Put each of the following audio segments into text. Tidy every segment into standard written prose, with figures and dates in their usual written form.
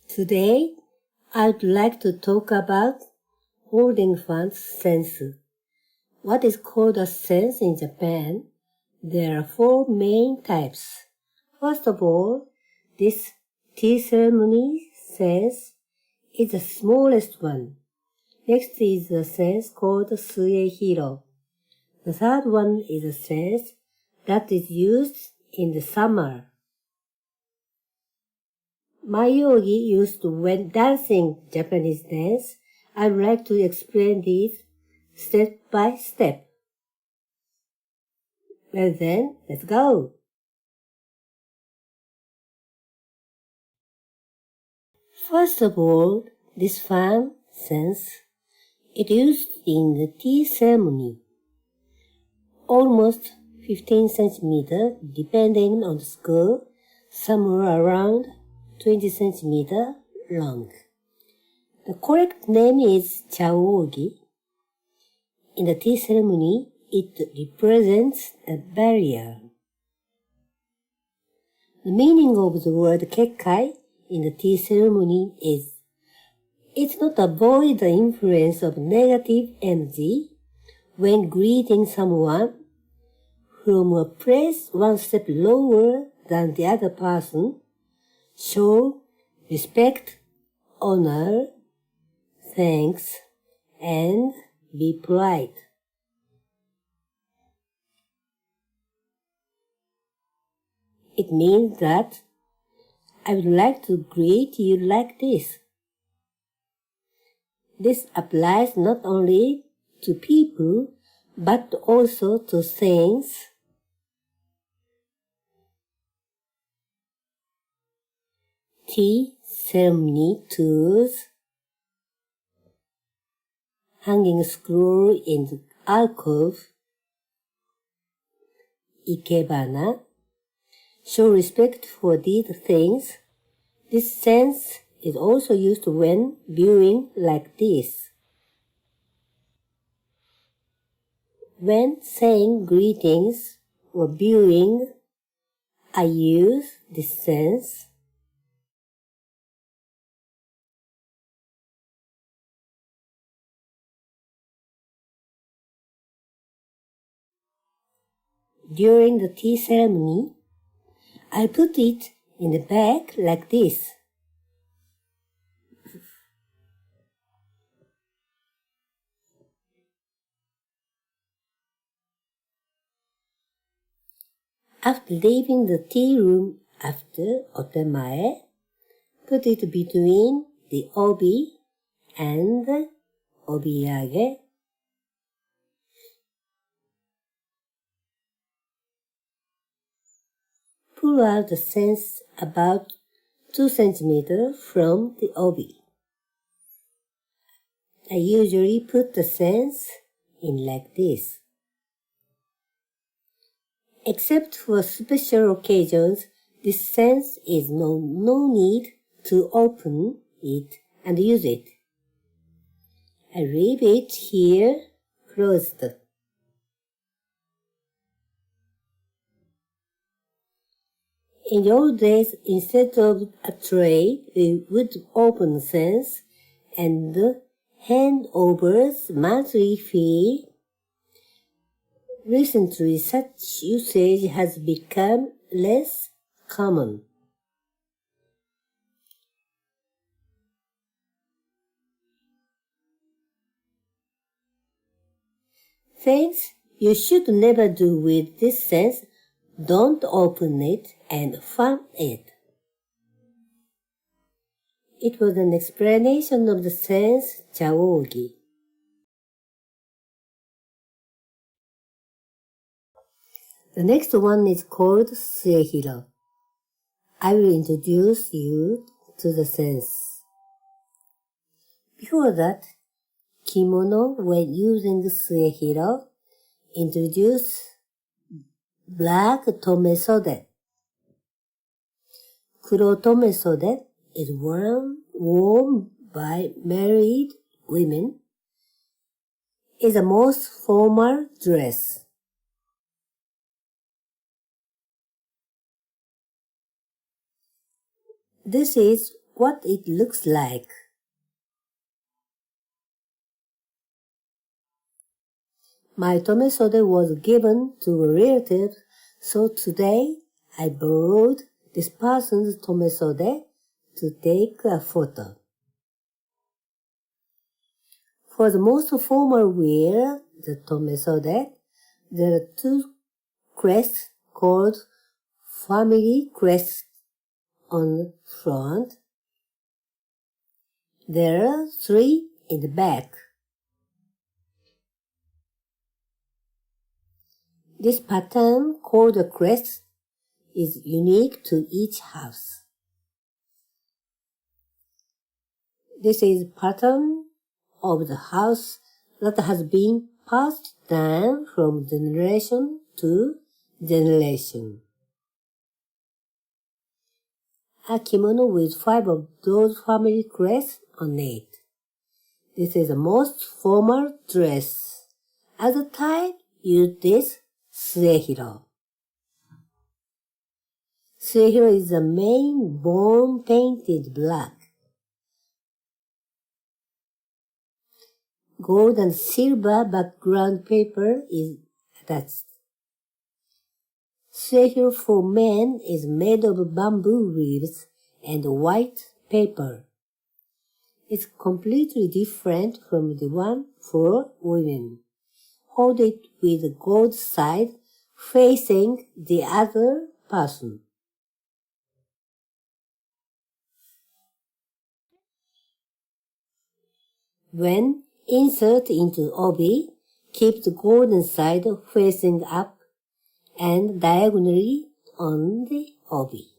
Today, I'd like to talk about holding funds sense. What is called a sense in Japan? There are four main types. First of all, this tea ceremony sense is the smallest one. Next is a sense called suehiro. The third one is a sense that is used in the summer. Mayogi used when dancing Japanese dance. I'd like to explain these step by step. Well then, let's go. First of all, this fan sense. It used in the tea ceremony. Almost 15 centimeters, depending on the school, somewhere around 20 centimeters long. The correct name is chaogi. In the tea ceremony, it represents a barrier. The meaning of the word kekkai in the tea ceremony is it's not avoid the influence of negative energy when greeting someone from a place one step lower than the other person. Show respect, honor, thanks, and be polite. It means that I would like to greet you like this. This applies not only to people, but also to things. Tea ceremony tools, hanging scroll in the alcove, ikebana. Show respect for these things. This sense is also used when viewing like this. When saying greetings or viewing, I use this sense. During the tea ceremony, I put it in the bag like this. After leaving the tea room after otemae, put it between the obi and obiage. Pull out the sense about 2 centimeters from the obi. I usually put the sense in like this. Except for special occasions, this sense is no need to open it and use it. I leave it here closed. In the old days, instead of a tray, we would open the sense and hand over monthly fee. Recently, such usage has become less common. Things you should never do with this sense: don't open it and fan it. It was an explanation of the sense chaogi. The next one is called suehiro. I will introduce you to the sense. Before that, kimono, when using suehiro, introduce black tomesode. Kuro tomesode is worn by married women. Is the most formal dress. This is what it looks like. My tomesode was given to a relative, so today I borrowed this person's tomesode to take a photo. For the most formal wear, the tomesode, there are two crests called family crests on front. There are three in the back. This pattern called a crest is unique to each house. This is pattern of the house that has been passed down from generation to generation. A kimono with 5 of those family crests on it. This is the most formal dress. As a type, use this suehiro. Suehiro is the main bone painted black. Gold and silver background paper is attached. Suehiro for men is made of bamboo leaves and white paper. It's completely different from the one for women. Hold it with the gold side facing the other person. When insert into obi, keep the golden side facing up and diagonally on the obi.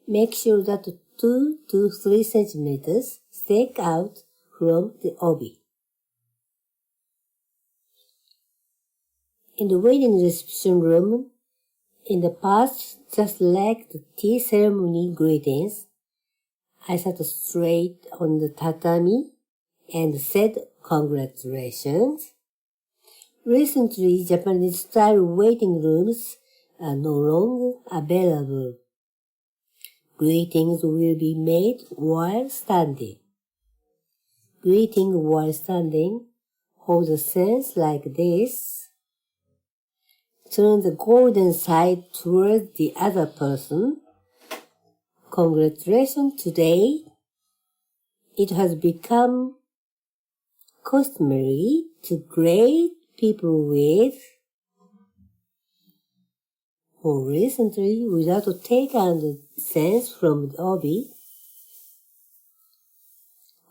Make sure that 2 to 3 centimeters stick out from the obi. In the wedding reception room, in the past, just like the tea ceremony greetings, I sat straight on the tatami and said congratulations. Recently, Japanese-style waiting rooms are no longer available. Greetings will be made while standing. Greeting while standing holds a sense like this. Turn the golden side towards the other person. Congratulations today. It has become customary to greet people with, or recently without taking the sense from the obi.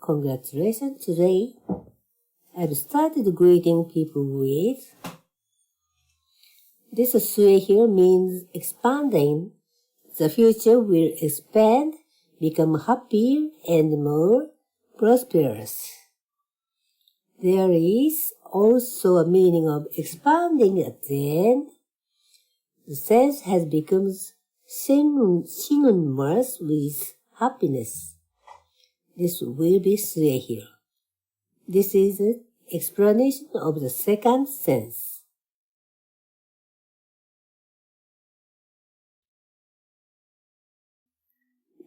Congratulations today. I've started greeting people with. This suehiro means expanding. The future will expand, become happier and more prosperous. There is also a meaning of expanding at the end. The sense has become synonymous with happiness. This will be suehiro. This is an explanation of the second sense.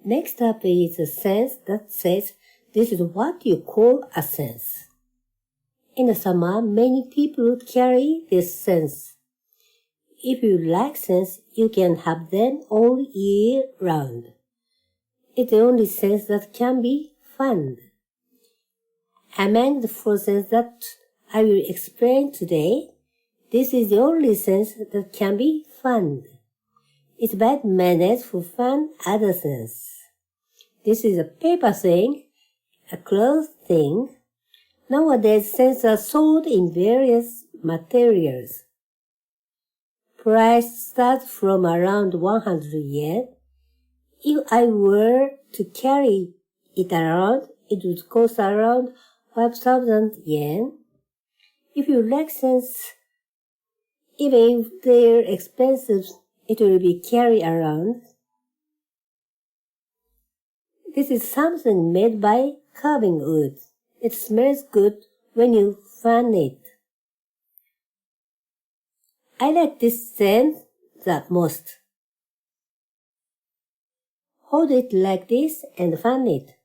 Next up is a sense that says this is what you call a sense. In the summer, many people carry this sense. If you like sense, you can have them all year round. It's the only sense that can be found. Among the 4 senses that I will explain today, this is the only sense that can be found. It's bad manners to find other sense. This is a paper thing, a cloth thing. Nowadays, scents are sold in various materials. Price starts from around 100 yen. If I were to carry it around, it would cost around 5,000 yen. If you like scents, even if they're expensive, it will be carried around. This is something made by carving wood. It smells good when you fan it. I like this scent the most. Hold it like this and fan it.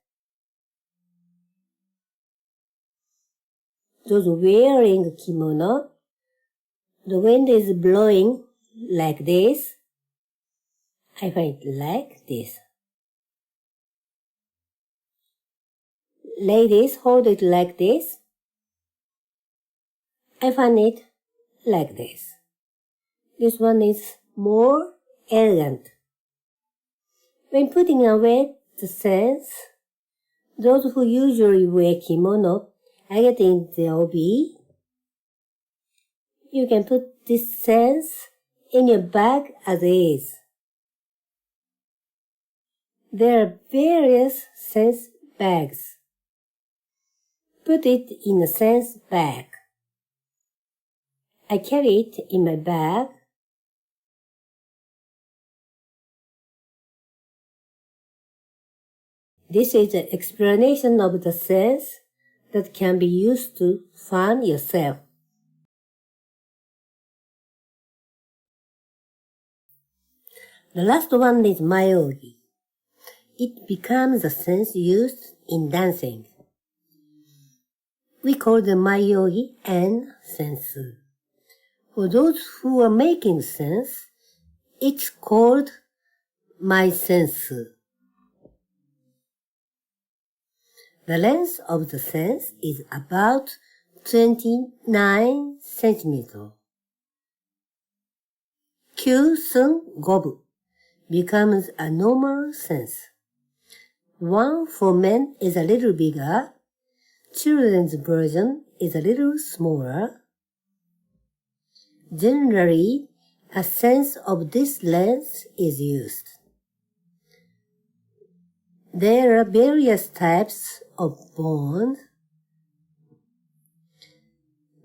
Those wearing kimono, the wind is blowing like this. I find it like this. Ladies, hold it like this. I find it like this. This one is more elegant. When putting away the sense, those who usually wear kimono are getting the obi. You can put this sense in your bag as is. There are various sense bags. Put it in a sense bag. I carry it in my bag. This is an explanation of the sense that can be used to fan yourself. The last one is mayogi. It becomes a sense used in dancing. We call the mayogi and sensu. For those who are making sense, it's called my sensu. The length of the sense is about 29 centimeters. Kyusun gobu becomes a normal sense. One for men is a little bigger. Children's version is a little smaller. Generally, a sense of this length is used. There are various types of bonds.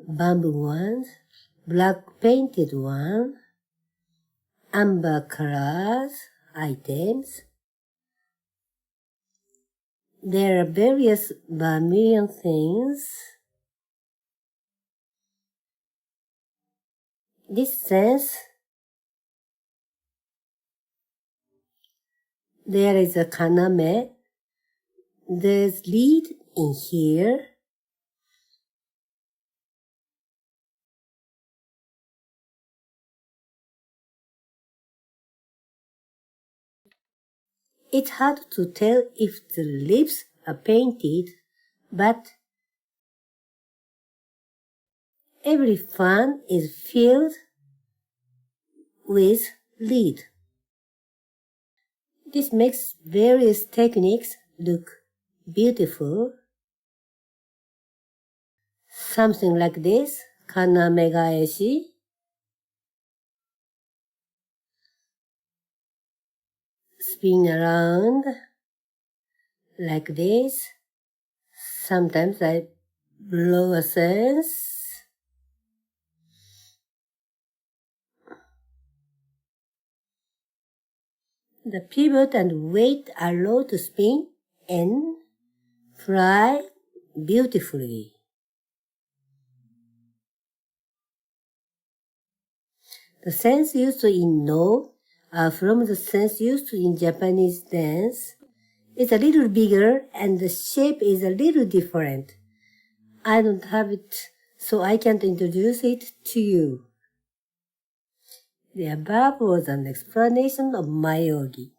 Bamboo ones, black painted one, amber colors items. There are various vermilion things. This sense, there is a kaname. There's lead in here. It's hard to tell if the lips are painted, but every fan is filled with lead. This makes various techniques look beautiful. Something like this, kaname gaeshi. Spin around like this. Sometimes I blow a sense. The pivot and weight allow to spin and fly beautifully. The sense used in no are from the sense used in Japanese dance. It's a little bigger and the shape is a little different. I don't have it, so I can't introduce it to you. The above was an explanation of mayogi.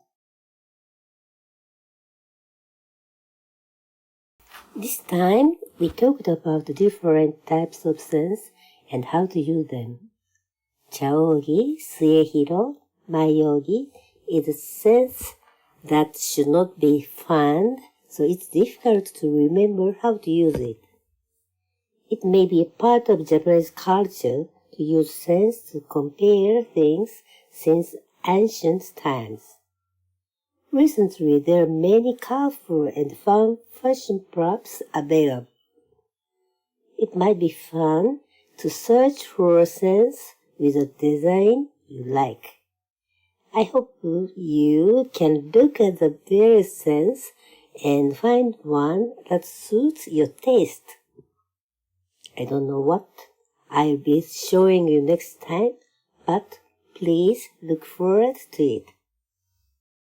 This time, we talked about the different types of sense and how to use them. Chaogi, suehiro, mayogi is a sense that should not be fanned, so it's difficult to remember how to use it. It may be a part of Japanese culture to use sense to compare things since ancient times. Recently, there are many colorful and fun fashion props available. It might be fun to search for a sense with a design you like. I hope you can look at the various scents and find one that suits your taste. I don't know what I'll be showing you next time, but please look forward to it.